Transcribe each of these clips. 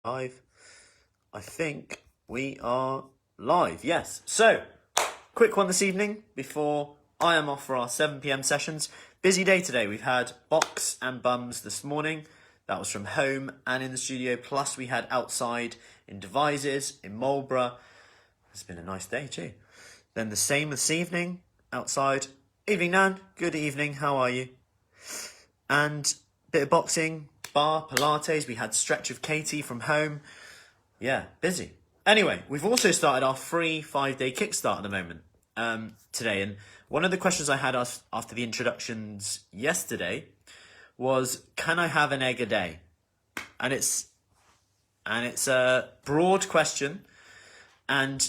Live. I think we are live, yes. So, quick one this evening before I am off for our 7 p.m. sessions. Busy day today. We've had box and bums this morning. That was from home and in the studio. Plus, we had outside in Devizes, in Marlborough. It's been a nice day too. Then the same this evening, outside. Evening, Nan. Good evening. How are you? And bit of boxing, bar, Pilates. We had stretch of Katie from home. Yeah, busy. Anyway, we've also started our free 5-day kickstart at the moment today. And one of the questions I had after the introductions yesterday was, can I have an egg a day? And it's a broad question. And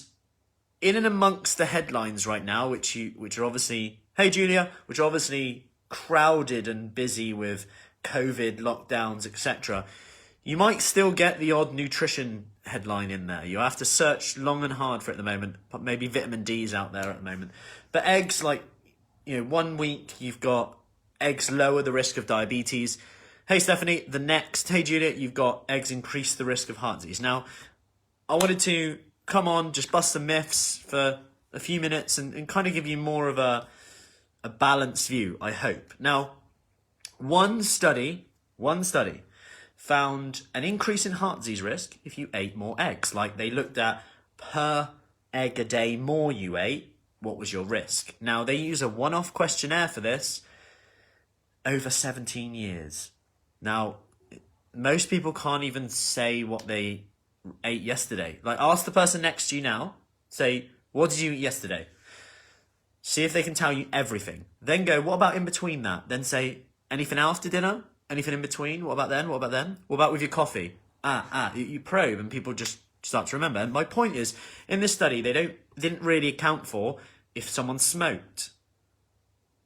in and amongst the headlines right now, which are obviously, hey Julia, which are obviously crowded and busy with COVID lockdowns, etc., you might still get the odd nutrition headline in there. You have to search long and hard for it at the moment. Maybe vitamin D's out there at the moment. But eggs, 1 week you've got eggs lower the risk of diabetes. Hey Stephanie, the next, hey Julia, you've got eggs increase the risk of heart disease. Now, I wanted to come on, just bust some myths for a few minutes and kind of give you more of a balanced view, I hope. Now, one study found an increase in heart disease risk if you ate more eggs. Like, they looked at per egg a day more you ate, what was your risk? Now, they use a one-off questionnaire for this over 17 years. Now, most people can't even say what they ate yesterday. Like, ask the person next to you now, say, what did you eat yesterday? See if they can tell you everything. Then go, what about in between that? Then say, anything after dinner? Anything in between? What about then? What about then? What about with your coffee? You probe and people just start to remember. And my point is, in this study, they didn't really account for if someone smoked,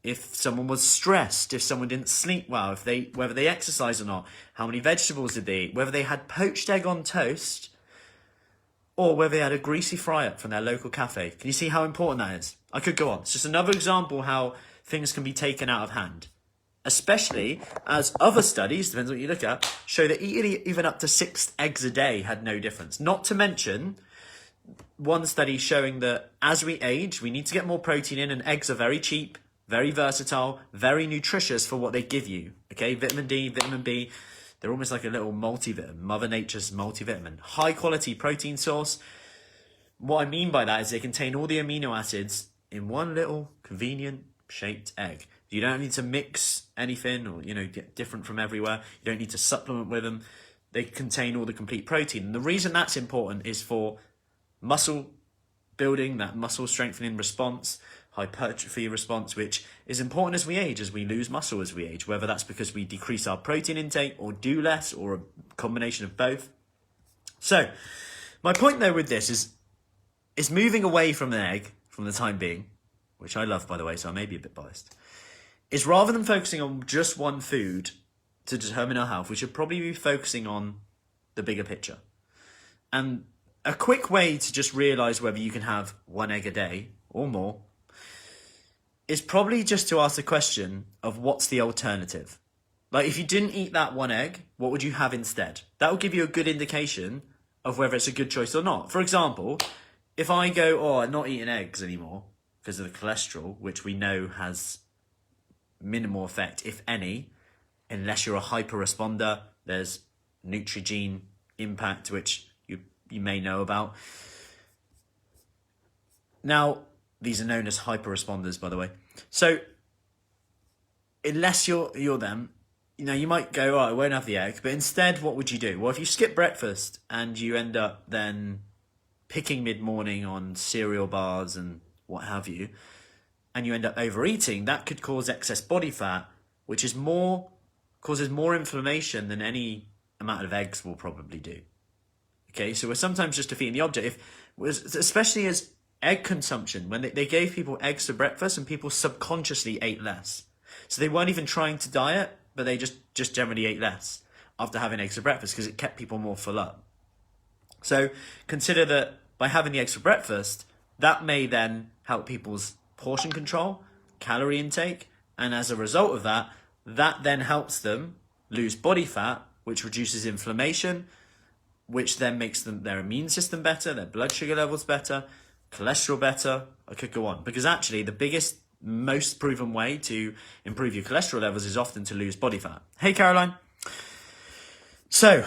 if someone was stressed, if someone didn't sleep well, whether they exercise or not, how many vegetables did they eat, whether they had poached egg on toast, or whether they had a greasy fry-up from their local cafe. Can you see how important that is? I could go on. It's just another example how things can be taken out of hand. Especially as other studies, depends what you look at, show that eating even up to 6 eggs a day had no difference. Not to mention, one study showing that as we age, we need to get more protein in, and eggs are very cheap, very versatile, very nutritious for what they give you. Okay, vitamin D, vitamin B, they're almost like a little multivitamin, Mother Nature's multivitamin. High quality protein source. What I mean by that is they contain all the amino acids in one little convenient shaped egg. You don't need to mix anything or, get different from everywhere. You don't need to supplement with them. They contain all the complete protein. And the reason that's important is for muscle building, that muscle strengthening response, hypertrophy response, which is important as we age, as we lose muscle as we age, whether that's because we decrease our protein intake or do less or a combination of both. So my point though with this is moving away from an egg from the time being, which I love, by the way, so I may be a bit biased, is rather than focusing on just one food to determine our health, we should probably be focusing on the bigger picture. And a quick way to just realise whether you can have 1 egg a day or more is probably just to ask the question of what's the alternative. Like, if you didn't eat that 1 egg, what would you have instead? That will give you a good indication of whether it's a good choice or not. For example, if I go, I'm not eating eggs anymore because of the cholesterol, which we know has minimal effect, if any, unless you're a hyper responder. There's Nutrigene impact, which you may know about. Now, these are known as hyper responders, by the way. So unless you're them, you might go, I won't have the egg. But instead, what would you do? Well, if you skip breakfast and you end up then picking mid-morning on cereal bars and what have you, and you end up overeating, that could cause excess body fat, which causes more inflammation than any amount of eggs will probably do. Okay, so we're sometimes just defeating the object. Especially as egg consumption, when they gave people eggs for breakfast and people subconsciously ate less. So they weren't even trying to diet, but they just generally ate less after having eggs for breakfast because it kept people more full up. So consider that by having the eggs for breakfast, that may then help people's portion control, calorie intake, and as a result of that then helps them lose body fat, which reduces inflammation, which then makes their immune system better, their blood sugar levels better, cholesterol better. I could go on. Because actually the biggest, most proven way to improve your cholesterol levels is often to lose body fat. Hey, Caroline. So,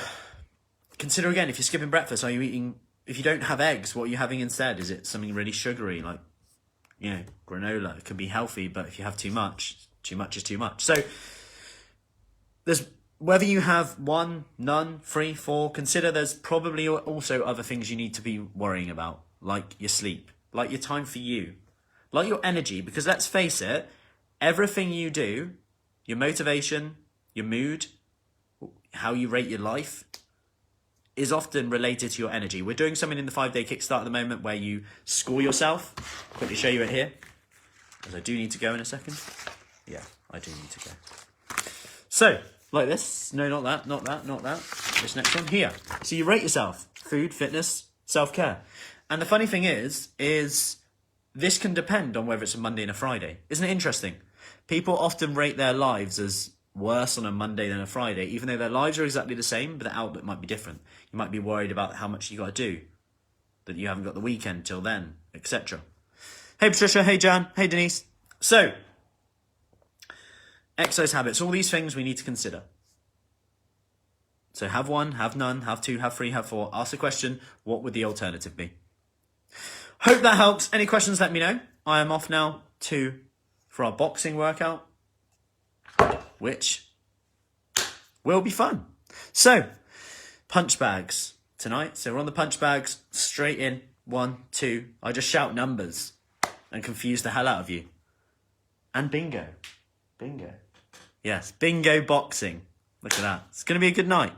consider again, if you're skipping breakfast, are you eating, if you don't have eggs, what are you having instead? Is it something really sugary, like, you know, granola? It can be healthy, but if you have too much is too much. So, there's, whether you have 1, none, 3, 4, consider there's probably also other things you need to be worrying about, like your sleep, like your time for you, like your energy, because let's face it, everything you do, your motivation, your mood, how you rate your life, is often related to your energy. We're doing something in the 5-day kickstart at the moment where you score yourself. Quickly show you it here, because I do need to go in a second. Yeah, I do need to go. So, like this. No, not that, not that, not that. This next one here. So you rate yourself. Food, fitness, self-care. And the funny thing is this can depend on whether it's a Monday and a Friday. Isn't it interesting? People often rate their lives as worse on a Monday than a Friday, even though their lives are exactly the same, but the outlook might be different. You might be worried about how much you got to do, that you haven't got the weekend till then, etc. Hey, Patricia. Hey, Jan. Hey, Denise. So, exercise habits. All these things we need to consider. So have 1, have none, have 2, have 3, have 4. Ask the question, what would the alternative be? Hope that helps. Any questions, let me know. I am off now for our boxing workout, which will be fun. So, punch bags tonight. So we're on the punch bags, straight in, 1, 2. I just shout numbers and confuse the hell out of you. And bingo. Bingo. Yes, bingo boxing. Look at that. It's going to be a good night.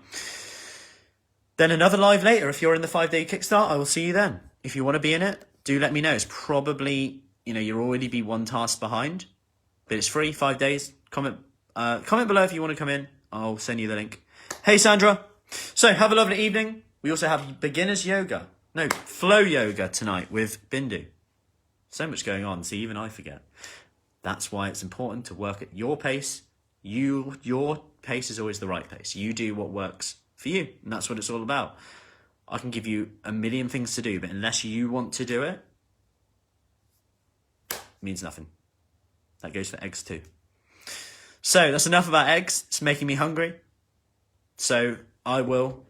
Then another live later. If you're in the 5-day kickstart, I will see you then. If you want to be in it, do let me know. It's probably, you'll already be 1 task behind. But it's free, 5 days. Comment below if you want to come in. I'll send you the link. Hey, Sandra. So, have a lovely evening. We also have beginners yoga. No, flow yoga tonight with Bindu. So much going on. See, even I forget. That's why it's important to work at your pace. Your pace is always the right pace. You do what works for you, and that's what it's all about. I can give you a million things to do, but unless you want to do it, it means nothing. That goes for eggs too. So that's enough about eggs. It's making me hungry. So I will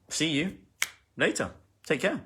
see you later. Take care.